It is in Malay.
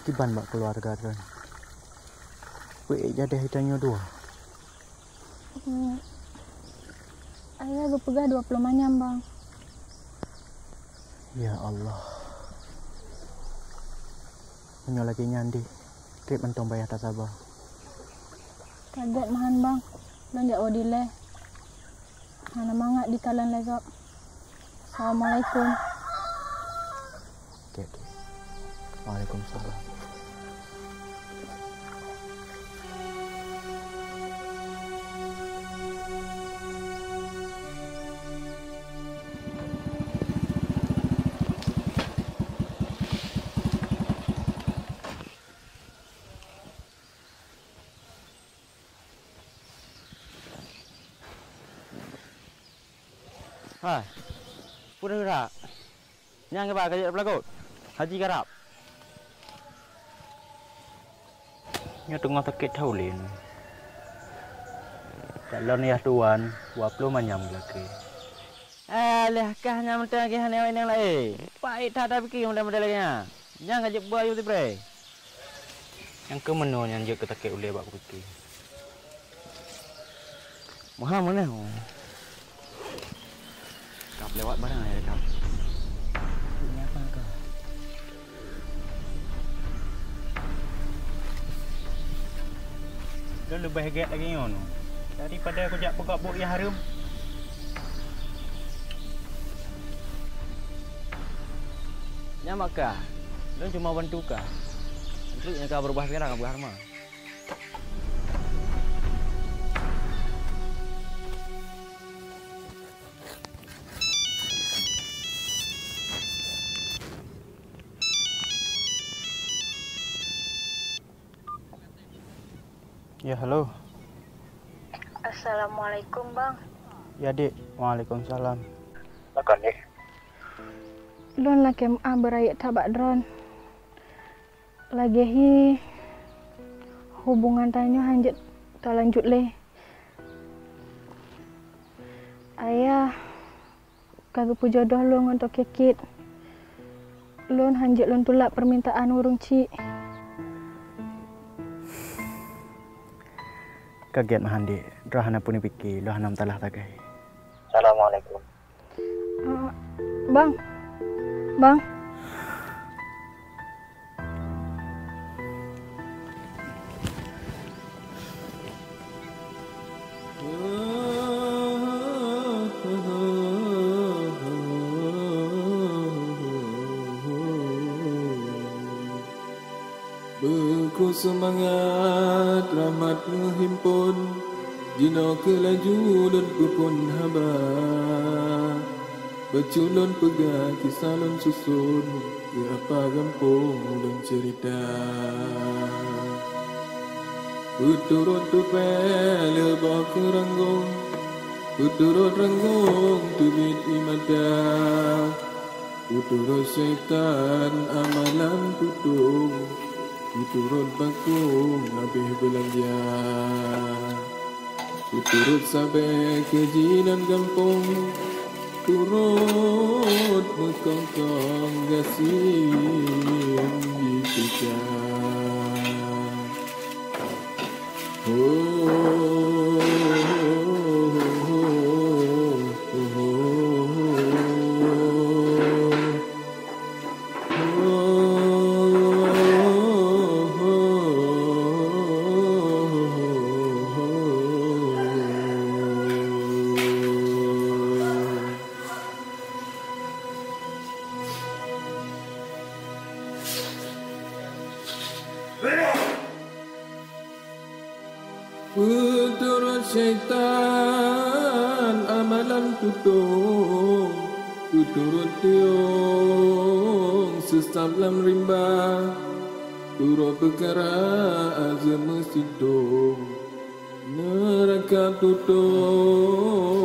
Tiban bak keluarga kan. Wei jadi hitannya dua. Ayah berpegang 20 manyam bang. Ya Allah. Punya lagi nyandi. Trip mentong bayar tak sabar. Kaget mahan bang. Lonjak odile. Mana mangak di kalan legap. Assalamualaikum. Oke. Waalaikumsalam. Ha. Pura gerak. Nyang ke bak kajak pelakot. Haji garap. Nya tengah takit haulin. Kalau ni tuan, 20 manyam lagi. Alah kah nyam tang ke hane yang lain. Pai tak ada fikir mudah-mudah lagi nya. Nyang kajak buat ayu tibre. Yang ke menu yang je ke takit uleh bak fikir. Mahal mana? Kap lewat barang ya kap. Ini apa kau? Dah lebih hegat lagi ngono. Daripada aku jak pegak buk yang harum. Nyamak kah? Lu cuma bantu kah? Untuk kau berubah sekarang kau berharma. Ya halo. Assalamualaikum bang. Ya dik. Waalaikumsalam. Makan ni. Lon lah kemah berayak tabak dron. Lagi hubungan tanya hanjut tak lanjut leh. Ayah kagak pu jodoh lu untuk kekit. Lon hanjut lon tulak permintaan urung cik. Kaget mahan dik. Rahana pun fikir. Rahana talah tagai. Assalamualaikum. Bang. Bang. Beku semangat rahmat menghimpun Jino kelaju dan kupun haba Beculun pegang kisalun susun Ke apa gampung dan cerita Puturut tupe lebah keranggung Puturut ranggung tubit imada Puturut syaitan amalan tutung Puturut bakung habis belanja Puturut sampai kejinan kampung Turut mekongkong gasin di pijak Puturut syaitan amalan kutung Puturut tiung sesam lam rimba Turut perkara azam mesidung Neraka tutung